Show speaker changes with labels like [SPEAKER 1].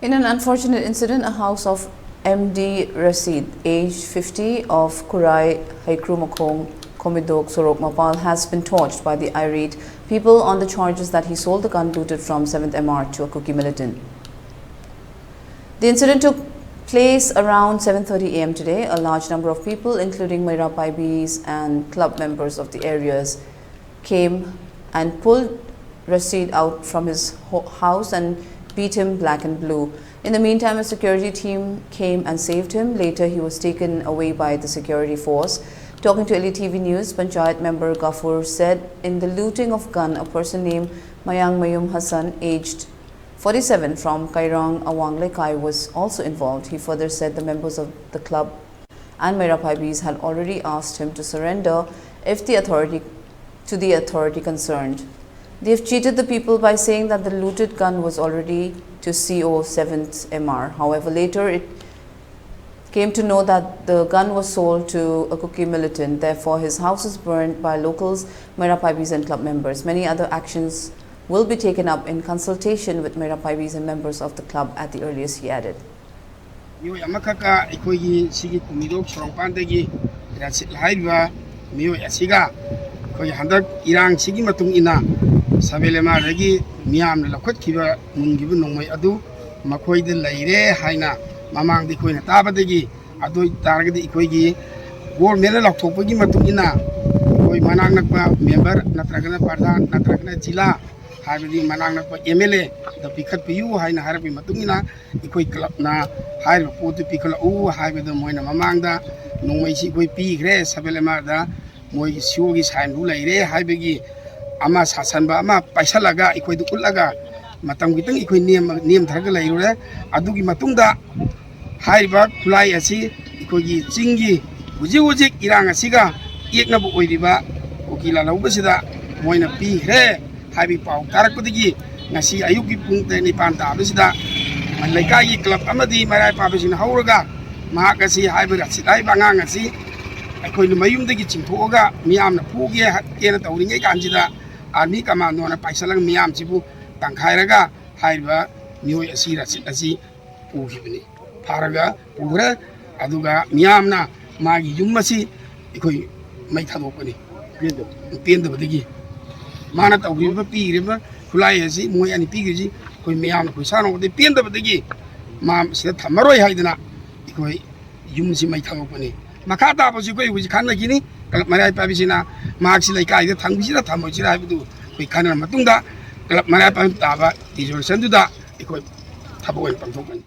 [SPEAKER 1] In an unfortunate incident, a house of MD Rasid, aged 50, of Kurai Haikrumakong, Komidok, Sorok Mapal, has been torched by the Irate people on the charges that he sold the gun looted from 7th MR to a Kuki militant. The incident took place around 7:30 a.m. today. A large number of people, including Mairapaibis and club members of the areas, came and pulled Rasid out from his house and beat him black and blue. In the meantime, a security team came and saved him. Later, he was taken away by the security force. Talking to ELITETV News, Panchayat member Gafur said in the looting of gun, a person named Mayang Mayum Hassan, aged 47, from Kairang Awang Lekai, was also involved. He further said the members of the club and Mairapaibis had already asked him to surrender if the authority concerned. They have cheated the people by saying that the looted gun was already to CO 7th MR. However, later it came to know that the gun was sold to a Kuki militant. Therefore, his house is burned by locals, Mairapaibis and club members. Many other actions will be taken up in consultation with Mairapaibis and members of the club at the earliest, he added.
[SPEAKER 2] Sabelema regi miam la khot kiba mungibu nongmai adu makoi de leire haina mamang di koina taba degi adu targedi ikoigi government la thokpagi matungina koi manang nakpa member natragana pardhan natragana jila habidi manang nakpa MLA da pikhat piu haina harabi matungina ikoi club na hair potu pikhala u habido moina mamang da nongmai si koi pi gre sabelema da moi siogi sain ru leire habigi ama sasanba ama paisalaga ikoi du ulaga matam gitang ikoi niam tharga lairure adugi matungda haiba khulai asi ikoi gi chingi huji irang asiga yekna bu oiriba kokila laubasida moina pi hre haibi pau tarakudigi ngasi ayuki pung 9 ta abisida manlaikai gi club amadi marai pabisina hauraga mahakasi haiba rasidai bangang asi ikoi nu mayumdagi chingthoga miamna phuge kena tawringai kanjida Army commando na paisalang miyam sibu tangkhairaga haiba mioi asira asi puhibni pharaga pura aduga miyamna magi yummasi ikoi mai thadokani pendo badigi mana tawriba piriba khulai asi moi ani pigiji koi miyam koi sano de pendo badigi mam sida thamaroi haidana ikoi yumsi mai thadokani makata basi koi huji khanna gini Kalau marai pabisina maksi laikai itu thangbisira thamojira habidu koi khana matungda kalau marai pabis taba tijor sanduda ikoi thaboin pangthokani